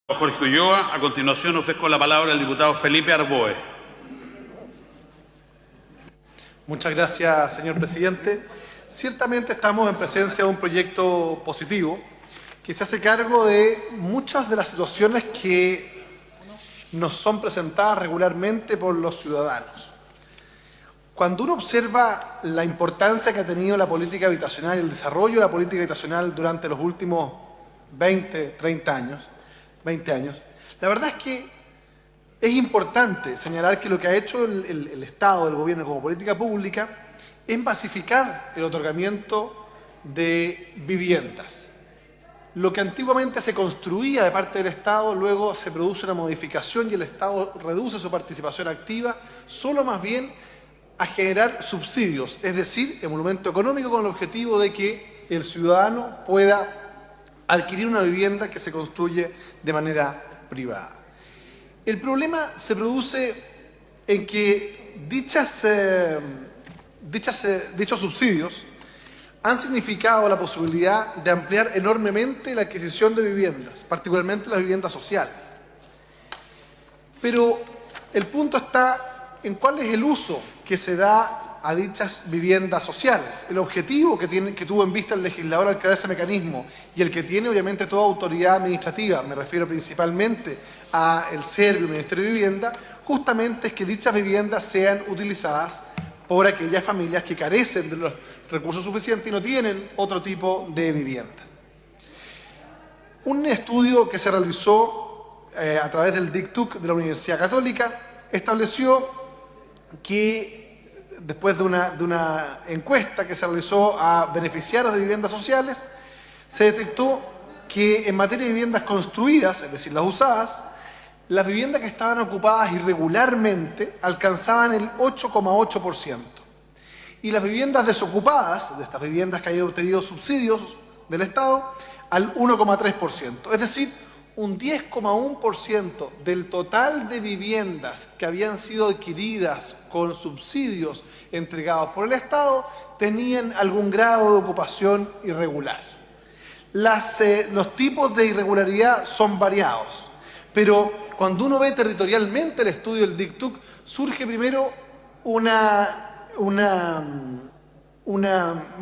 Jorge Ulloa. A continuación ofrezco la palabra al diputado Felipe Arboe. Muchas gracias, señor presidente. Ciertamente estamos en presencia de un proyecto positivo que se hace cargo de muchas de las situaciones que nos son presentadas regularmente por los ciudadanos. Cuando uno observa la importancia que ha tenido la política habitacional y el desarrollo de la política habitacional durante los últimos 20 años, la verdad es que es importante señalar que lo que ha hecho el Estado, el Gobierno como política pública, es masificar el otorgamiento de viviendas. Lo que antiguamente se construía de parte del Estado, luego se produce una modificación y el Estado reduce su participación activa, solo más bien a generar subsidios, es decir, emolumento económico con el objetivo de que el ciudadano pueda adquirir una vivienda que se construye de manera privada. El problema se produce en que dichos subsidios han significado la posibilidad de ampliar enormemente la adquisición de viviendas, particularmente las viviendas sociales. Pero el punto está en cuál es el uso que se da a dichas viviendas sociales. El objetivo que tuvo en vista el legislador al crear ese mecanismo y el que tiene obviamente toda autoridad administrativa, me refiero principalmente al Servio, el Ministerio de Vivienda, justamente es que dichas viviendas sean utilizadas por aquellas familias que carecen de los recursos suficientes y no tienen otro tipo de vivienda. Un estudio que se realizó a través del DICTUC de la Universidad Católica estableció que después de una encuesta que se realizó a beneficiarios de viviendas sociales, se detectó que en materia de viviendas construidas, es decir, las usadas, las viviendas que estaban ocupadas irregularmente alcanzaban el 8,8%. Y las viviendas desocupadas, de estas viviendas que hayan obtenido subsidios del Estado, al 1,3%. Es decir, un 10,1% del total de viviendas que habían sido adquiridas con subsidios entregados por el Estado tenían algún grado de ocupación irregular. Los tipos de irregularidad son variados, pero cuando uno ve territorialmente el estudio del DICTUC, surge primero una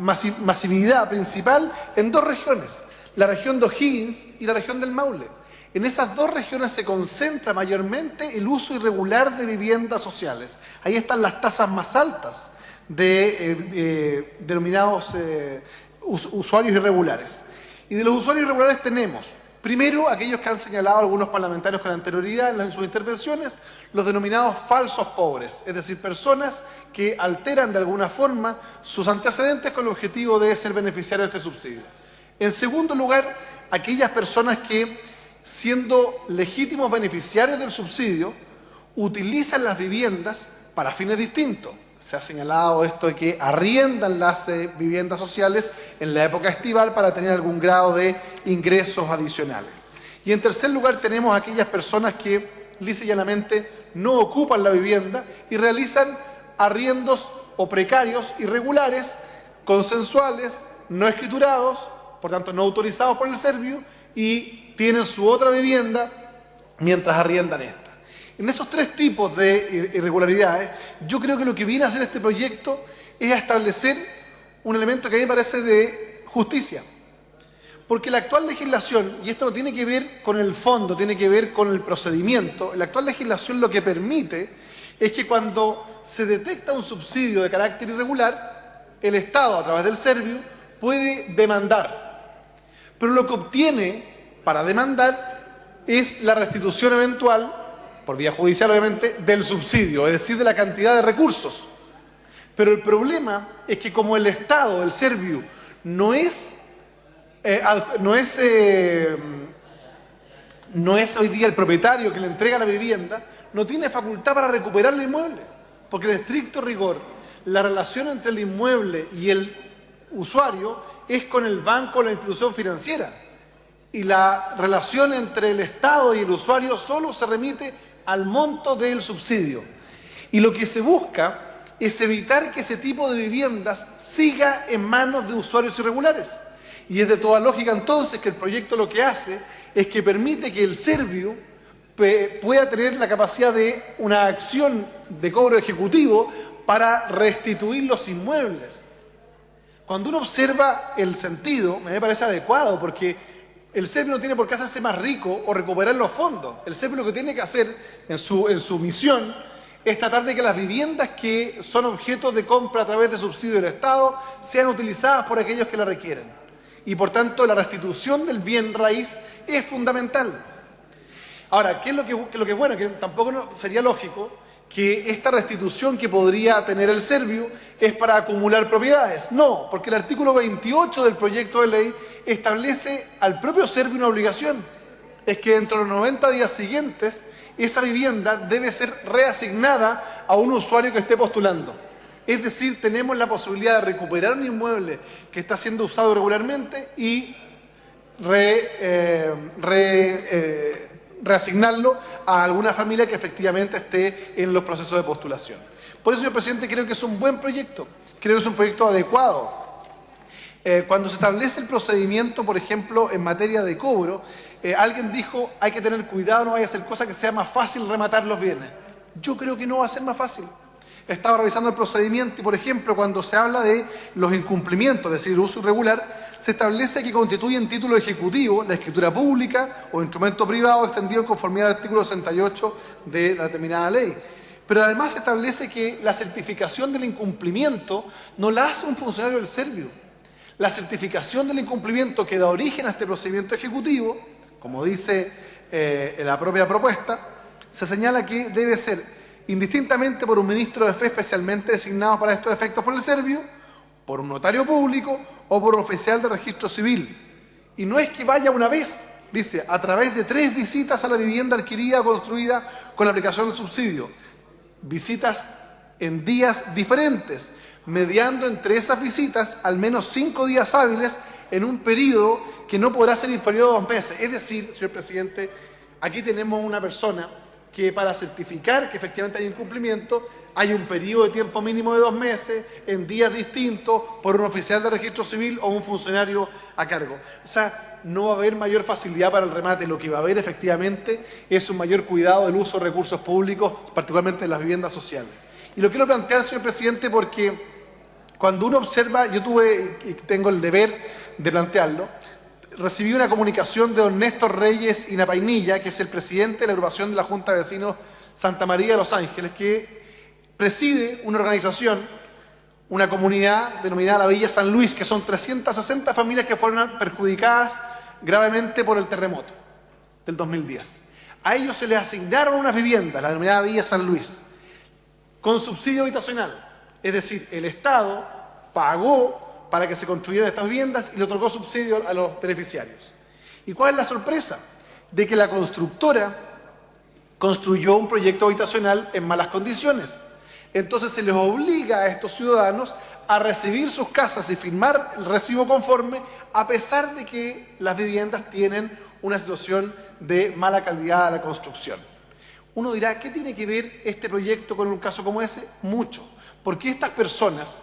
masividad principal en dos regiones, la región de O'Higgins y la región del Maule. En esas dos regiones se concentra mayormente el uso irregular de viviendas sociales. Ahí están las tasas más altas de denominados usuarios irregulares. Y de los usuarios irregulares tenemos, primero, aquellos que han señalado algunos parlamentarios con anterioridad en sus intervenciones, los denominados falsos pobres, es decir, personas que alteran de alguna forma sus antecedentes con el objetivo de ser beneficiarios de este subsidio. En segundo lugar, aquellas personas que, siendo legítimos beneficiarios del subsidio, utilizan las viviendas para fines distintos. Se ha señalado esto de que arriendan las viviendas sociales en la época estival para tener algún grado de ingresos adicionales. Y en tercer lugar tenemos aquellas personas que lisa y llanamente no ocupan la vivienda y realizan arriendos o precarios irregulares, consensuales, no escriturados, por tanto no autorizados por el Servio, y tienen su otra vivienda mientras arriendan esta. En esos tres tipos de irregularidades, yo creo que lo que viene a hacer este proyecto es a establecer un elemento que a mí me parece de justicia. Porque la actual legislación, y esto no tiene que ver con el fondo, tiene que ver con el procedimiento, la actual legislación lo que permite es que cuando se detecta un subsidio de carácter irregular, el Estado, a través del Servio, puede demandar. Pero lo que obtiene para demandar es la restitución eventual, por vía judicial obviamente, del subsidio, es decir, de la cantidad de recursos. Pero el problema es que como el Estado, el Servio, no es hoy día el propietario que le entrega la vivienda, no tiene facultad para recuperar el inmueble, porque en estricto rigor la relación entre el inmueble y el usuario es con el banco o la institución financiera. Y la relación entre el Estado y el usuario solo se remite al monto del subsidio. Y lo que se busca es evitar que ese tipo de viviendas siga en manos de usuarios irregulares. Y es de toda lógica entonces que el proyecto lo que hace es que permite que el Servio pueda tener la capacidad de una acción de cobro ejecutivo para restituir los inmuebles. Cuando uno observa el sentido, me parece adecuado, porque el Servio no tiene por qué hacerse más rico o recuperar los fondos. El Servio lo que tiene que hacer en su misión es tratar de que las viviendas que son objeto de compra a través de subsidio del Estado sean utilizadas por aquellos que la requieren. Y por tanto la restitución del bien raíz es fundamental. Ahora, ¿qué es lo que es bueno? Que tampoco sería lógico que esta restitución que podría tener el Servio es para acumular propiedades. No, porque el artículo 28 del proyecto de ley establece al propio Servio una obligación. Es que dentro de los 90 días siguientes, esa vivienda debe ser reasignada a un usuario que esté postulando. Es decir, tenemos la posibilidad de recuperar un inmueble que está siendo usado irregularmente y reasignarlo a alguna familia que efectivamente esté en los procesos de postulación. Por eso, señor presidente, creo que es un buen proyecto, creo que es un proyecto adecuado. Cuando se establece el procedimiento, por ejemplo, en materia de cobro, alguien dijo, hay que tener cuidado, no vaya a ser cosa que sea más fácil rematar los bienes. Yo creo que no va a ser más fácil. Estaba revisando el procedimiento y, por ejemplo, cuando se habla de los incumplimientos, es decir, el uso irregular, se establece que constituyen título ejecutivo la escritura pública o instrumento privado extendido en conformidad al artículo 68 de la determinada ley. Pero además se establece que la certificación del incumplimiento no la hace un funcionario del Servio. La certificación del incumplimiento que da origen a este procedimiento ejecutivo, como dice la propia propuesta, se señala que debe ser indistintamente por un ministro de fe especialmente designado para estos efectos por el Servio, por un notario público o por un oficial de registro civil. Y no es que vaya una vez, dice, a través de 3 visitas a la vivienda adquirida o construida con la aplicación del subsidio. Visitas en días diferentes, mediando entre esas visitas al menos 5 días hábiles en un periodo que no podrá ser inferior a 2 meses. Es decir, señor presidente, aquí tenemos una persona que para certificar que efectivamente hay incumplimiento, hay un periodo de tiempo mínimo de 2 meses, en días distintos, por un oficial de registro civil o un funcionario a cargo. O sea, no va a haber mayor facilidad para el remate, lo que va a haber efectivamente es un mayor cuidado del uso de recursos públicos, particularmente en las viviendas sociales. Y lo quiero plantear, señor presidente, porque cuando uno observa, yo tuve y tengo el deber de plantearlo, recibí una comunicación de don Néstor Reyes Inapainilla, que es el presidente de la agrupación de la Junta de Vecinos Santa María de Los Ángeles, que preside una organización, una comunidad denominada la Villa San Luis, que son 360 familias que fueron perjudicadas gravemente por el terremoto del 2010. A ellos se les asignaron unas viviendas, la denominada Villa San Luis, con subsidio habitacional. Es decir, el Estado pagó para que se construyeran estas viviendas y le otorgó subsidio a los beneficiarios. ¿Y cuál es la sorpresa? De que la constructora construyó un proyecto habitacional en malas condiciones. Entonces se les obliga a estos ciudadanos a recibir sus casas y firmar el recibo conforme, a pesar de que las viviendas tienen una situación de mala calidad de la construcción. Uno dirá, ¿qué tiene que ver este proyecto con un caso como ese? Mucho, porque estas personas...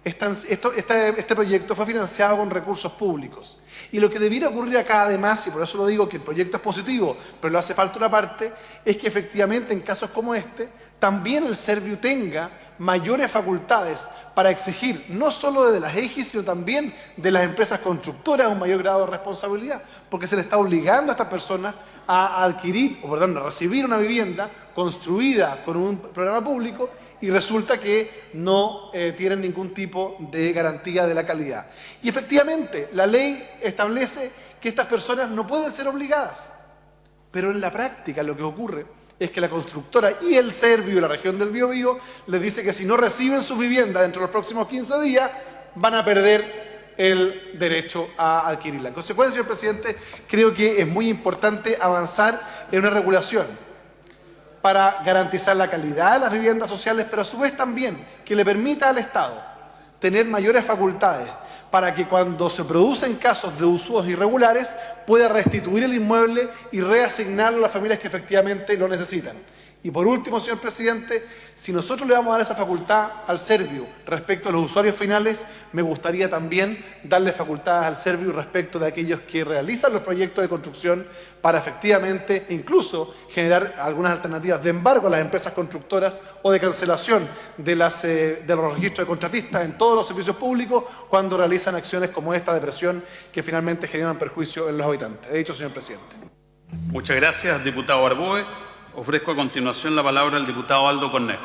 Este proyecto fue financiado con recursos públicos. Y lo que debiera ocurrir acá, además, y por eso lo digo que el proyecto es positivo, pero le hace falta una parte, es que efectivamente en casos como este, también el Servio tenga mayores facultades para exigir, no solo de las EGIs, sino también de las empresas constructoras, un mayor grado de responsabilidad, porque se le está obligando a estas personas a adquirir, a recibir una vivienda construida con un programa público, y resulta que no tienen ningún tipo de garantía de la calidad. Y efectivamente, la ley establece que estas personas no pueden ser obligadas, pero en la práctica lo que ocurre es que la constructora y el Servio y la región del Biobío les dice que si no reciben su vivienda dentro de los próximos 15 días, van a perder el derecho a adquirirla. En consecuencia, señor presidente, creo que es muy importante avanzar en una regulación para garantizar la calidad de las viviendas sociales, pero a su vez también que le permita al Estado tener mayores facultades para que cuando se producen casos de usos irregulares pueda restituir el inmueble y reasignarlo a las familias que efectivamente lo necesitan. Y por último, señor presidente, si nosotros le vamos a dar esa facultad al Serviu respecto a los usuarios finales, me gustaría también darle facultades al Serviu respecto de aquellos que realizan los proyectos de construcción para efectivamente incluso generar algunas alternativas de embargo a las empresas constructoras o de cancelación de los registros de contratistas en todos los servicios públicos cuando realizan acciones como esta de presión que finalmente generan perjuicio en los habitantes. He dicho, señor presidente. Muchas gracias, diputado Arboe. Ofrezco a continuación la palabra al diputado Aldo Cornejo.